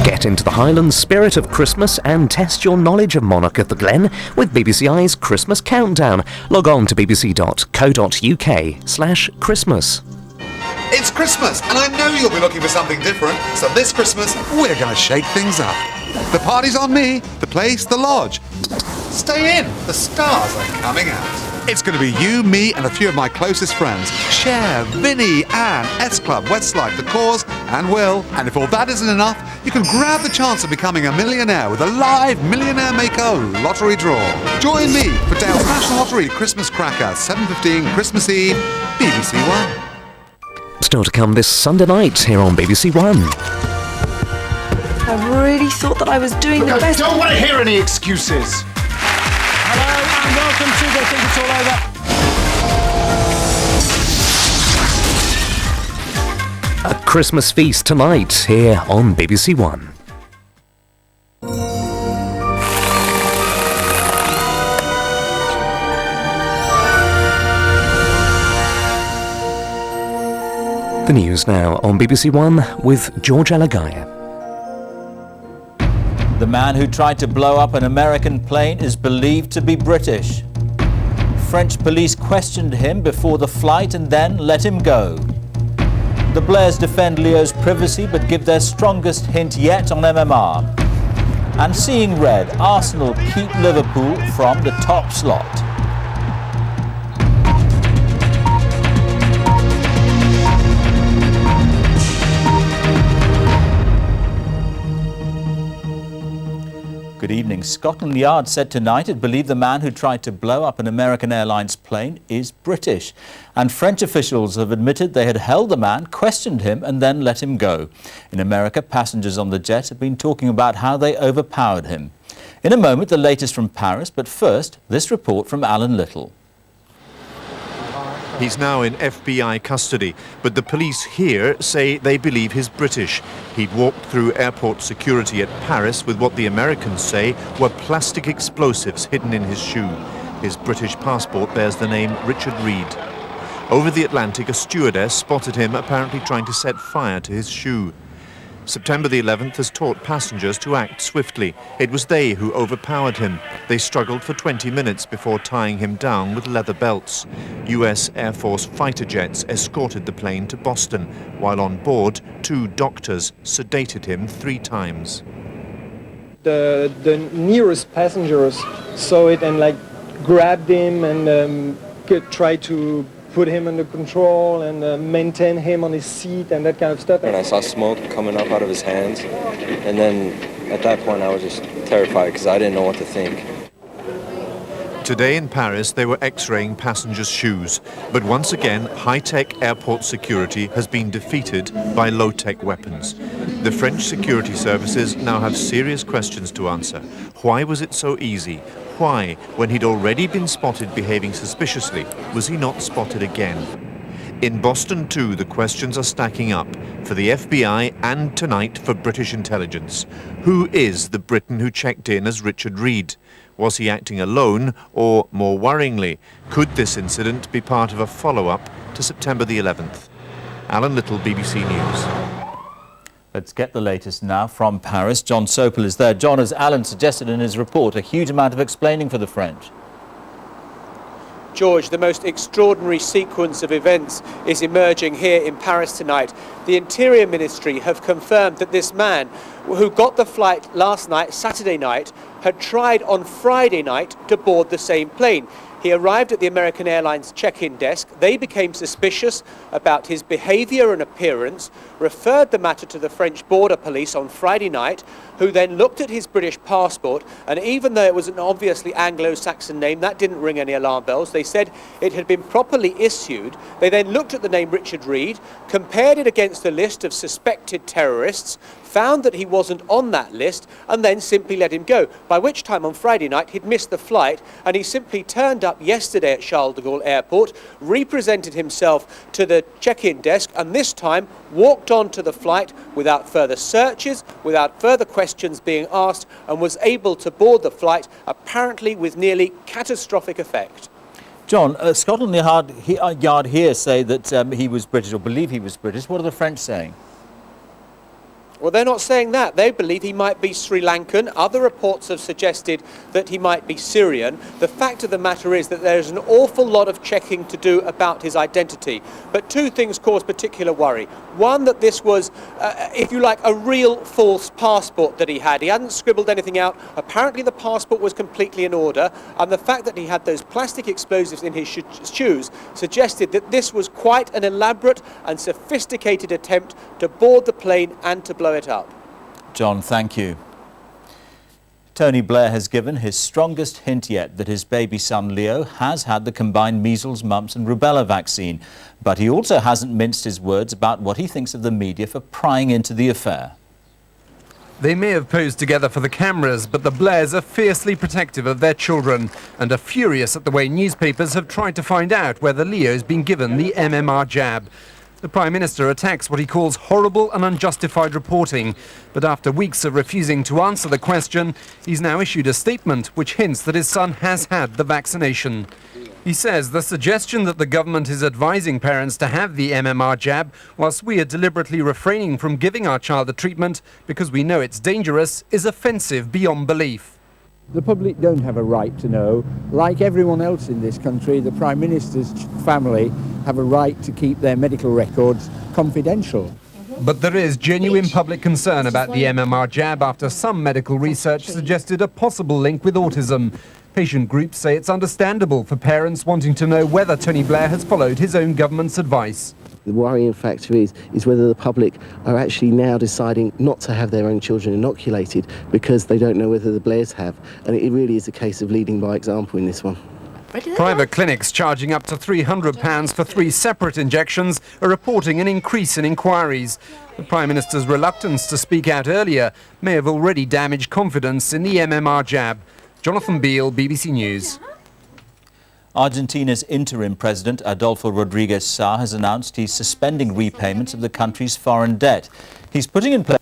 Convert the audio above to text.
Get into the Highland spirit of Christmas and test your knowledge of Monarch at the Glen with BBCi's Christmas Countdown. Log on to bbc.co.uk/Christmas. It's Christmas, and I know you'll be looking for something different, so this Christmas, we're going to shake things up. The party's on me, the place, the lodge. Stay in, the stars are coming out. It's going to be you, me, and a few of my closest friends. Cher, Vinny, Anne, S-Club, Westlife, The Cause, and Will. And if all that isn't enough, you can grab the chance of becoming a millionaire with a live Millionaire Maker lottery draw. Join me for Dale's National Lottery Christmas Cracker, 7:15 Christmas Eve, BBC One. Still to come this Sunday night here on BBC One. I really thought that I was doing the best. I don't want to hear any excuses. Hello and welcome to They Think It's All Over. A Christmas feast tonight here on BBC One. The news now on BBC One with George Alagaya. The man who tried to blow up an American plane is believed to be British. French police questioned him before the flight and then let him go. The Blairs defend Leo's privacy but give their strongest hint yet on MMR. And seeing red, Arsenal keep Liverpool from the top slot. Good evening. Scotland Yard said tonight it believed the man who tried to blow up an American Airlines plane is British. And French officials have admitted they had held the man, questioned him and then let him go. In America, passengers on the jet have been talking about how they overpowered him. In a moment, the latest from Paris, but first, this report from Alan Little. He's now in FBI custody, but the police here say they believe he's British. He'd walked through airport security at Paris with what the Americans say were plastic explosives hidden in his shoe. His British passport bears the name Richard Reed. Over the Atlantic, a stewardess spotted him apparently trying to set fire to his shoe. September the 11th has taught passengers to act swiftly. It was they who overpowered him. They struggled for 20 minutes before tying him down with leather belts. US Air Force fighter jets escorted the plane to Boston, while on board, 2 doctors sedated him 3 times. The nearest passengers saw it and grabbed him and tried to put him under control and maintain him on his seat and that kind of stuff. And I saw smoke coming up out of his hands, and then at that point I was just terrified because I didn't know what to think. Today in Paris they were x-raying passengers' shoes, but once again high-tech airport security has been defeated by low-tech weapons. The French security services now have serious questions to answer. Why was it so easy? Why, when he'd already been spotted behaving suspiciously, was he not spotted again? In Boston too, the questions are stacking up for the FBI and tonight for British intelligence. Who is the Briton who checked in as Richard Reed? Was he acting alone or, more worryingly, could this incident be part of a follow-up to September the 11th? Alan Little, BBC News. Let's get the latest now from Paris. John Sopel is there. John, as Alan suggested in his report, a huge amount of explaining for the French. George, the most extraordinary sequence of events is emerging here in Paris tonight. The Interior Ministry have confirmed that this man who got the flight last night, Saturday night, had tried on Friday night to board the same plane. He arrived at the American Airlines check-in desk. They became suspicious about his behaviour and appearance, referred the matter to the French border police on Friday night, who then looked at his British passport, and even though it was an obviously Anglo-Saxon name, that didn't ring any alarm bells. They said it had been properly issued. They then looked at the name Richard Reed, compared it against the list of suspected terrorists, found that he wasn't on that list, and then simply let him go, by which time on Friday night he'd missed the flight, and he simply turned up yesterday at Charles de Gaulle Airport, represented himself to the check-in desk, and this time walked on to the flight without further searches, without further questions being asked, and was able to board the flight, apparently with nearly catastrophic effect. John, Scotland Yard here say that he was British, or believe he was British. What are the French saying? Well, they're not saying that. They believe he might be Sri Lankan. Other reports have suggested that he might be Syrian. The fact of the matter is that there's an awful lot of checking to do about his identity. But two things cause particular worry. One, that this was, if you like, a real false passport that he had. He hadn't scribbled anything out. Apparently the passport was completely in order. And the fact that he had those plastic explosives in his shoes suggested that this was quite an elaborate and sophisticated attempt to board the plane and to blow it up. John, thank you. Tony Blair has given his strongest hint yet that his baby son Leo has had the combined measles, mumps and rubella vaccine. But he also hasn't minced his words about what he thinks of the media for prying into the affair. They may have posed together for the cameras, but the Blairs are fiercely protective of their children and are furious at the way newspapers have tried to find out whether Leo's been given the MMR jab. The Prime Minister attacks what he calls horrible and unjustified reporting. But after weeks of refusing to answer the question, he's now issued a statement which hints that his son has had the vaccination. He says the suggestion that the government is advising parents to have the MMR jab, whilst we are deliberately refraining from giving our child the treatment because we know it's dangerous, is offensive beyond belief. The public don't have a right to know. Like everyone else in this country, the Prime Minister's family have a right to keep their medical records confidential. But there is genuine public concern about the MMR jab after some medical research suggested a possible link with autism. Patient groups say it's understandable for parents wanting to know whether Tony Blair has followed his own government's advice. The worrying factor is whether the public are actually now deciding not to have their own children inoculated because they don't know whether the Blairs have. And it really is a case of leading by example in this one. Private clinics charging up to £300 for 3 separate injections are reporting an increase in inquiries. The Prime Minister's reluctance to speak out earlier may have already damaged confidence in the MMR jab. Jonathan Beale, BBC News. Argentina's interim president, Adolfo Rodriguez Sá, has announced he's suspending repayments of the country's foreign debt. He's putting in place